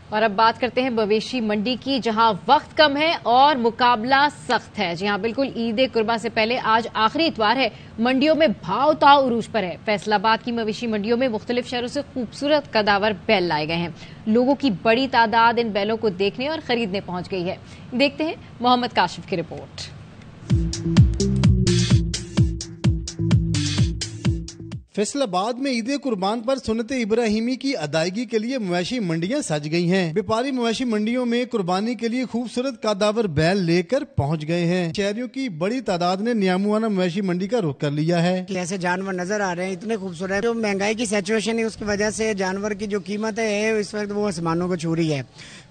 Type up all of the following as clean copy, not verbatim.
और अब बात करते हैं मवेशी मंडी की, जहां वक्त कम है और मुकाबला सख्त है। जी हां, बिल्कुल ईद कुर्बा से पहले आज आखिरी इतवार है। मंडियों में भाव ताव उरूज पर है। फैसलाबाद की मवेशी मंडियों में मुख्तलिफ शहरों से खूबसूरत कदावर बैल लाए गए हैं। लोगों की बड़ी तादाद इन बैलों को देखने और खरीदने पहुंच गई है। देखते हैं मोहम्मद काशिफ की रिपोर्ट। फैसलाबाद में ईद कुर्बान पर सुन्नत इब्राहिमी की अदायगी के लिए मवेशी मंडियां सज गई हैं। व्यापारी मवेशी मंडियों में कुर्बानी के लिए खूबसूरत कादावर बैल लेकर पहुंच गए हैं। शहरियों की बड़ी तादाद ने नियामुआना मवेशी मंडी का रुख कर लिया है। ऐसे जानवर नजर आ रहे हैं, इतने खूबसूरत। जो महंगाई की सिचुएशन है उसकी वजह से जानवर की जो कीमत है इस वक्त वो आसमानों को छू रही है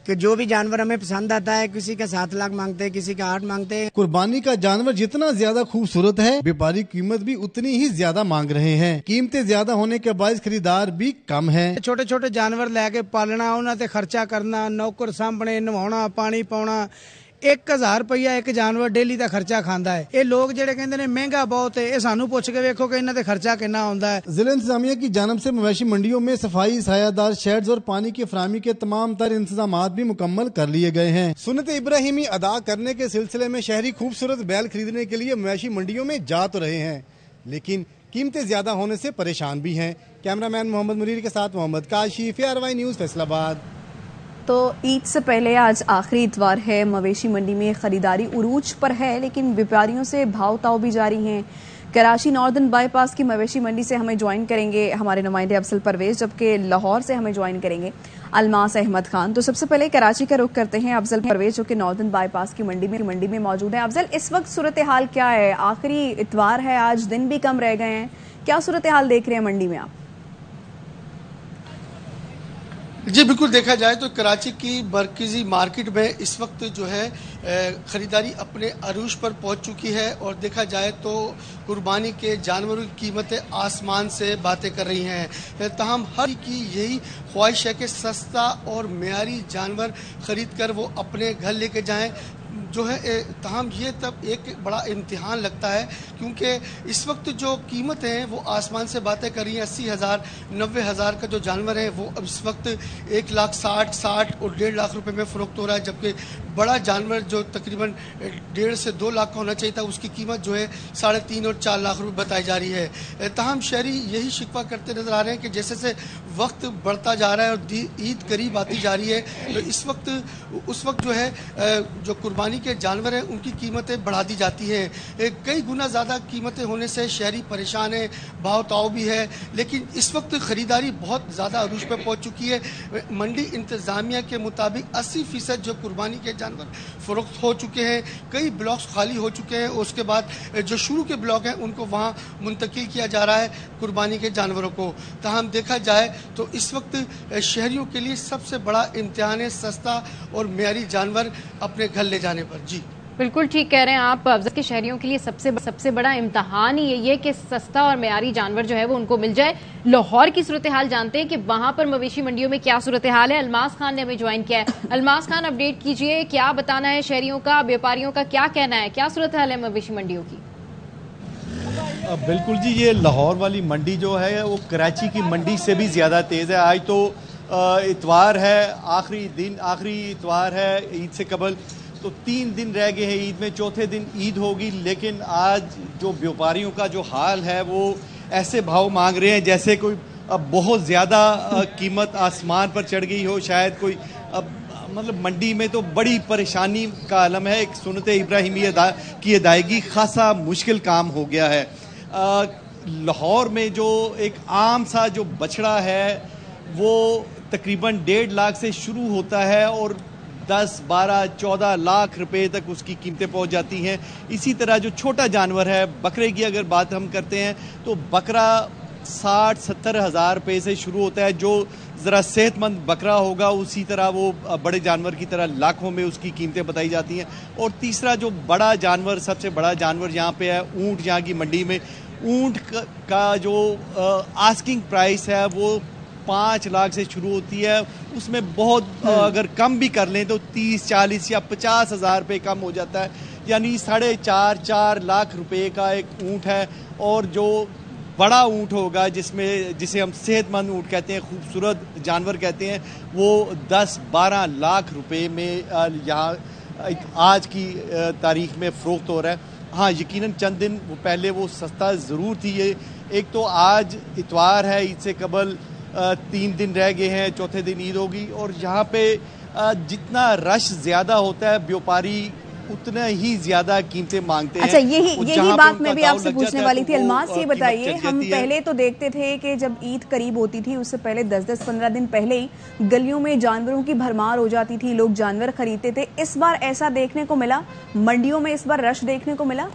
कि जो भी जानवर हमें पसंद आता है, किसी का 7 लाख मांगते हैं, किसी का 8 मांगते हैं। कुर्बानी का जानवर जितना ज्यादा खूबसूरत है, व्यापारी कीमत भी उतनी ही ज्यादा मांग रहे हैं। कीमतें ज्यादा होने के बायस खरीदार भी कम है। छोटे छोटे जानवर लेके पालना, उन्होंने खर्चा करना, नौकर सामने नवाना, पानी पाउना, 1000 रुपया एक जानवर डेली का खर्चा खाता है। ये लोग जेडे कहते हैं महंगा बहुत है, ये सानू पूछ के देखो कि इन्होंने खर्चा कितना होता है। जिला इंतजामिया की जानब से मवेशी मंडियों में सफाई, सायादार शेड्स और पानी की फराहमी के तमाम तर इंतजाम भी मुकम्मल कर लिए गए हैं। सुन्नत इब्राहिमी अदा करने के सिलसिले में शहरी खूबसूरत बैल खरीदने के लिए मवेशी मंडियों में जा तो रहे हैं, लेकिन कीमतें ज्यादा होने से परेशान भी हैं। कैमरामैन मोहम्मद मुनीर के साथ मोहम्मद काशिफ, ARY न्यूज़, फैसलाबाद। तो ईद से पहले आज आखिरी इतवार है। मवेशी मंडी में खरीदारी उरूज पर है, लेकिन व्यापारियों से भाव ताव भी जारी हैं। कराची नॉर्दर्न बाईपास की मवेशी मंडी से हमें ज्वाइन करेंगे हमारे नुमाइंदे अफजल परवेज, जबकि लाहौर से हमें ज्वाइन करेंगे अलमास अहमद खान। तो सबसे पहले कराची का रुख करते हैं अफजल परवेज, जो कि नॉर्दर्न बाईपास की मंडी में मौजूद है। अफजल, इस वक्त सूरत हाल क्या है? आखिरी इतवार है, आज दिन भी कम रह गए हैं, क्या सूरत हाल देख रहे हैं मंडी में आप? जी बिल्कुल, देखा जाए तो कराची की मरकजी मार्केट में इस वक्त जो है ख़रीदारी अपने अरूज पर पहुंच चुकी है और देखा जाए तो कुर्बानी के जानवरों की कीमतें आसमान से बातें कर रही हैं। तमाम हर की यही ख्वाहिश है कि सस्ता और मेयारी जानवर ख़रीद कर वो अपने घर लेके जाएं। जो है तमाम ये तब एक बड़ा इम्तिहान लगता है, क्योंकि इस वक्त जो कीमतें हैं वो आसमान से बातें कर रही हैं। 80,000 90,000 का जो जानवर है वो अब इस वक्त 1,60,60 और 1.5 लाख रुपए में फ़रोख्त हो रहा है, जबकि बड़ा जानवर जो तकरीबन 1.5 से 2 लाख का होना चाहिए था उसकी कीमत जो है 3.5 और 4 लाख रुपए बताई जा रही है। तमाम शहरी यही शिकवा करते नजर आ रहे हैं कि जैसे जैसे वक्त बढ़ता जा रहा है और ईद करीब आती जा रही है, तो इस वक्त उस वक्त जो है जो कुर्बानी के जानवर हैं उनकी कीमतें बढ़ा दी जाती हैं। कई गुना ज़्यादा कीमतें होने से शहरी परेशान है, भाव ताव भी है, लेकिन इस वक्त ख़रीदारी बहुत ज़्यादा अरूज पर पहुँच चुकी है। मंडी इंतज़ामिया के मुताबिक 80% जो कुर्बानी के जानवर फ़रोख्त हो चुके हैं। कई ब्लॉक्स खाली हो चुके हैं, उसके बाद जो शुरू के ब्लॉक हैं उनको वहाँ मुंतकिल किया जा रहा है कुर्बानी के जानवरों को। तमाम देखा जाए तो इस वक्त शहरियों के लिए सबसे बड़ा इम्तिहान है सस्ता और मेयारी जानवर अपने घर ले जाने पर। जी बिल्कुल ठीक कह रहे हैं आप अफजल, के शहरियों के लिए सबसे बड़ा इम्तहान ही यही है कि सस्ता और मेयारी जानवर जो है वो उनको मिल जाए। लाहौर की सूरत हाल जानते हैं कि वहां पर मवेशी मंडियों में क्या सूरत हाल है। अलमास खान ने हमें ज्वाइन किया है। अलमास खान, अपडेट कीजिए, क्या बताना है शहरियों का, व्यापारियों का क्या कहना है, क्या सूरत हाल है मवेशी मंडियों की? बिल्कुल जी, ये लाहौर वाली मंडी जो है वो कराची की मंडी से भी ज़्यादा तेज़ है। आज तो इतवार है, आखिरी इतवार है ईद से कबल, तो 3 दिन रह गए हैं ईद में, चौथे दिन ईद होगी। लेकिन आज जो व्यापारियों का जो हाल है वो ऐसे भाव मांग रहे हैं जैसे कोई अब बहुत ज़्यादा कीमत आसमान पर चढ़ गई हो। शायद कोई अब मतलब मंडी में तो बड़ी परेशानी का आलम है। एक सुन्नत इब्राहिमी की अदायगी खासा मुश्किल काम हो गया है। लाहौर में जो एक आम सा जो बछड़ा है वो तकरीबन 1.5 लाख से शुरू होता है और 10, 12, 14 लाख रुपए तक उसकी कीमतें पहुंच जाती हैं। इसी तरह जो छोटा जानवर है, बकरे की अगर बात हम करते हैं तो बकरा 60-70 हज़ार रुपये से शुरू होता है। जो ज़रा सेहतमंद बकरा होगा उसी तरह वो बड़े जानवर की तरह लाखों में उसकी कीमतें बताई जाती हैं। और तीसरा जो बड़ा जानवर, सबसे बड़ा जानवर यहाँ पे है ऊँट। यहाँ की मंडी में ऊँट का जो आस्किंग प्राइस है वो 5 लाख से शुरू होती है। उसमें बहुत अगर कम भी कर लें तो 30, 40 या 50 हज़ार रुपये कम हो जाता है, यानी 4.5-4 लाख रुपए का एक ऊँट है। और जो बड़ा ऊँट होगा जिसे हम सेहतमंद ऊँट कहते हैं, खूबसूरत जानवर कहते हैं, वो 10-12 लाख रुपए में यहाँ आज की तारीख में फ़रोख्त हो रहा है। हाँ, यकीनन चंद दिन वो पहले वो सस्ता ज़रूर थी। ये एक तो आज इतवार है, ईद से कबल 3 दिन रह गए हैं, चौथे दिन ईद होगी और यहाँ पे जितना रश ज़्यादा होता है व्यापारी उतना ही ज्यादा कीमतें मांगते हैं। अच्छा, यही बात मैं भी आपसे पूछने वाली थी। अलमास, ये बताइए, हम पहले तो देखते थे कि जब ईद करीब होती थी उससे पहले 10-15 दिन पहले ही गलियों में जानवरों की भरमार हो जाती थी, लोग जानवर खरीदते थे। इस बार ऐसा देखने को मिला? मंडियों में इस बार रश देखने को मिला?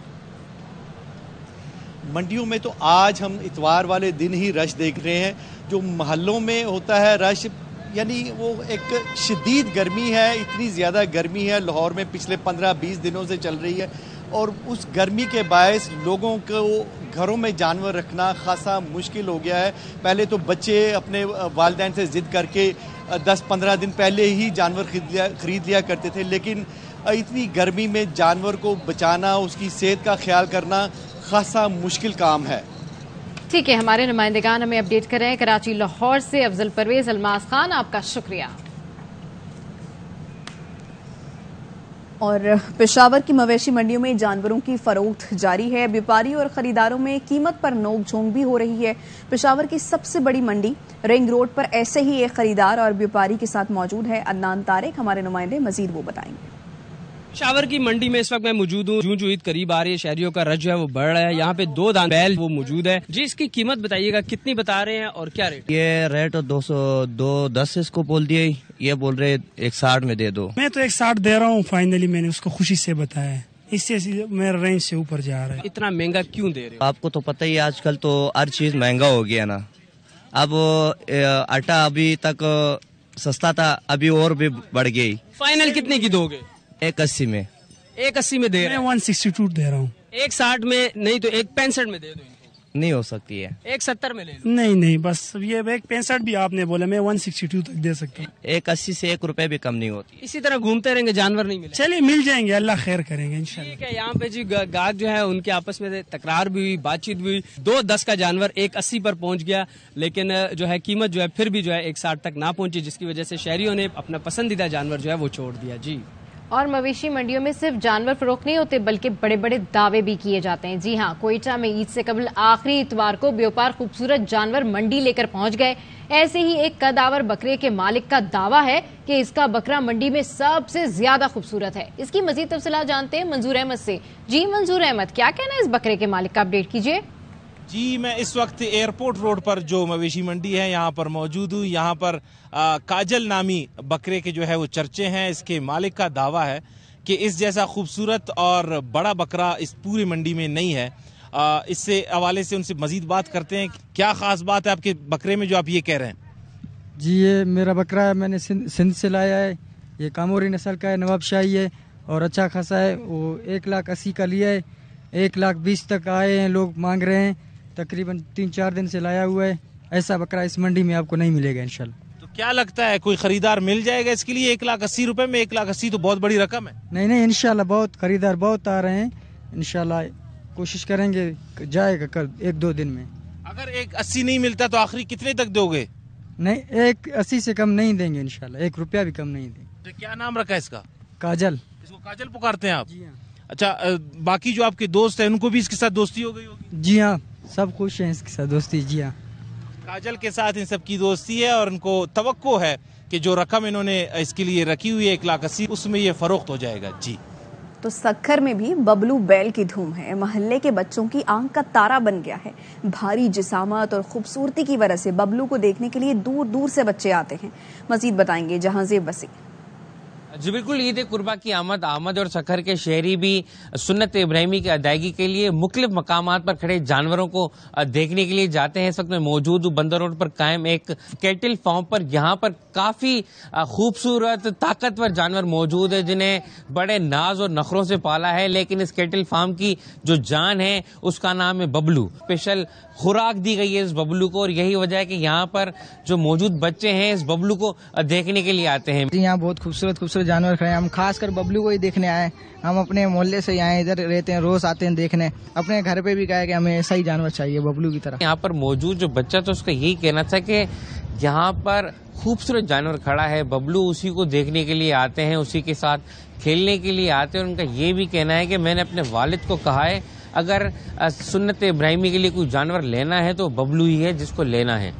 मंडियों में तो आज हम इतवार वाले दिन ही रश देख रहे हैं। जो महल्लों में होता है रश, यानी वो एक शदीद गर्मी है, इतनी ज़्यादा गर्मी है लाहौर में पिछले 15-20 दिनों से चल रही है और उस गर्मी के बायस लोगों को घरों में जानवर रखना खासा मुश्किल हो गया है। पहले तो बच्चे अपने वालिदैन से ज़िद करके 10-15 दिन पहले ही जानवर खरीद लिया करते थे, लेकिन इतनी गर्मी में जानवर को बचाना, उसकी सेहत का ख्याल करना खासा मुश्किल काम है। ठीक है, हमारे नुमाइंदेगान हमें अपडेट कर रहे हैं। कराची लाहौर से अफजल परवेज, अलमास खान, आपका शुक्रिया। और पेशावर की मवेशी मंडियों में जानवरों की फरोख्त जारी है। व्यापारी और खरीदारों में कीमत पर नोक-झोंक भी हो रही है। पेशावर की सबसे बड़ी मंडी रिंग रोड पर ऐसे ही एक खरीदार और व्यापारी के साथ मौजूद है अदनान तारिक, हमारे नुमाइंदे मजीद वो बताएंगे। पेशावर की मंडी में इस वक्त मैं मौजूद हूँ। जूं ईद करीब आ रही है, शहरियों का रश जो है वो बढ़ रहा है। यहाँ पे 2 दान बैल वो मौजूद है जी। इसकी कीमत बताइएगा, कितनी बता रहे हैं और क्या रेट? ये रेट 210 इसको बोल दिए, ये बोल रहे 160 में दे दो। मैं तो 160 दे रहा हूँ फाइनली, मैंने उसको खुशी से बताया, इससे मेरा रेंज से ऊपर जा रहा है। इतना महंगा क्यों दे रहे हो? आपको तो पता ही आजकल तो हर चीज महंगा हो गया ना। अब आटा अभी तक सस्ता था, अभी और भी बढ़ गई। फाइनल कितने की दोगे? 180 में। 180 में दे रहे हैं। 162 दे रहा हूँ। 160 में नहीं तो 165 में दे दो इनको। नहीं हो सकती है। 170 में ले लो। नहीं, बस ये 165 भी आपने बोला, मैं 162 तक दे सकता हूँ। 180 से 1 रुपए भी कम नहीं होती। इसी तरह घूमते रहेंगे, जानवर नहीं मिले? चलिए मिल जाएंगे, अल्लाह खैर करेंगे इंशाल्लाह। ठीक है, यहाँ पे जी गाहक जो है उनके आपस में तकरार भी हुई, बातचीत भी हुई। 210 का जानवर 180 पर पहुंच गया, लेकिन जो है कीमत जो है फिर भी जो है 160 तक ना पहुंची, जिसकी वजह से शहरियों ने अपना पसंदीदा जानवर जो है वो छोड़ दिया जी। और मवेशी मंडियों में सिर्फ जानवर फरोख्त नहीं होते बल्कि बड़े बड़े दावे भी किए जाते हैं। जी हां, कोयटा में ईद से कबल आखिरी इतवार को व्यापार खूबसूरत जानवर मंडी लेकर पहुंच गए। ऐसे ही एक कदावर बकरे के मालिक का दावा है कि इसका बकरा मंडी में सबसे ज्यादा खूबसूरत है। इसकी मजीद तफसीलात जानते हैं मंजूर अहमद से। जी मंजूर अहमद, क्या कहना है इस बकरे के मालिक का, अपडेट कीजिए। जी, मैं इस वक्त एयरपोर्ट रोड पर जो मवेशी मंडी है यहाँ पर मौजूद हूँ। यहाँ पर काजल नामी बकरे के जो है वो चर्चे हैं। इसके मालिक का दावा है कि इस जैसा खूबसूरत और बड़ा बकरा इस पूरी मंडी में नहीं है। इससे हवाले से उनसे मजीद बात करते हैं। क्या खास बात है आपके बकरे में जो आप ये कह रहे हैं? जी, ये मेरा बकरा है, मैंने सिंध से लाया है। ये कामोरी नस्ल का है, नवाबशाही है और अच्छा खासा है। वो 1,80,000 का लिया है, 1,20,000 तक आए हैं, लोग मांग रहे हैं। तकरीबन 3-4 दिन से लाया हुआ है। ऐसा बकरा इस मंडी में आपको नहीं मिलेगा इंशाल्लाह। तो क्या लगता है कोई खरीदार मिल जाएगा इसके लिए? 1,80,000 रुपए में 1,80,000 तो बहुत बड़ी रकम है। नहीं, इंशाल्लाह बहुत खरीदार बहुत आ रहे हैं। इंशाल्लाह कोशिश करेंगे, जाएगा कल 1-2 दिन में। अगर 1,80,000 नहीं मिलता तो आखिरी कितने तक दोगे? नहीं, 1,80,000 से कम नहीं देंगे इंशाल्लाह, 1 रुपया भी कम नहीं देंगे। तो क्या नाम रखा है इसका? काजल। इसको काजल पुकारते हैं आप? जी हाँ। अच्छा, बाकी जो आपके दोस्त हैं उनको भी इसके साथ दोस्ती हो गई होगी? जी हाँ, सब खुश हैं इसके साथ दोस्ती। जी हाँ, काजल के साथ इन सब की दोस्ती है और इनको तवक्को है कि जो रकम इन्होंने इसके लिए रखी हुई है 1,80,000, उसमें ये फरोख्त हो जाएगा जी। तो सक्खर में भी बबलू बैल की धूम है। मोहल्ले के बच्चों की आंख का तारा बन गया है। भारी जिसामत और खूबसूरती की वजह से बबलू को देखने के लिए दूर दूर से बच्चे आते हैं। मजीद बताएंगे जहांज़ेब वसी। जी बिल्कुल, ईद कुर्बा की आमद और सक्खर के शहरी भी सुन्नत इब्राहिमी की अदायगी के लिए मुख्तलिफ मकामात पर खड़े जानवरों को देखने के लिए जाते हैं। इस वक्त मैं मौजूद हूँ बंदर रोड पर कायम एक कैटल फार्म पर। यहाँ पर काफी खूबसूरत ताकतवर जानवर मौजूद है जिन्हें बड़े नाज और नखरों से पाला है, लेकिन इस कैटल फार्म की जो जान है उसका नाम है बबलू। स्पेशल खुराक दी गई है इस बबलू को और यही वजह है कि यहाँ पर जो मौजूद बच्चे हैं इस बबलू को देखने के लिए आते हैं। यहाँ बहुत खूबसूरत खूबसूरत जानवर खड़े हैं। हम खासकर बबलू को ही देखने आए। हम अपने मोहल्ले से यहाँ इधर रहते हैं, रोज आते हैं देखने। अपने घर पे भी कहा कि हमें ऐसा ही जानवर चाहिए बबलू की तरह। यहाँ पर मौजूद जो बच्चा था उसका यही कहना था कि यहाँ पर खूबसूरत जानवर खड़ा है, बबलू उसी को देखने के लिए आते हैं, उसी के साथ खेलने के लिए आते हैं। उनका ये भी कहना है कि मैंने अपने वालिद को कहा है अगर सुन्नत इब्राहिमी के लिए कोई जानवर लेना है तो बबलू ही है जिसको लेना है।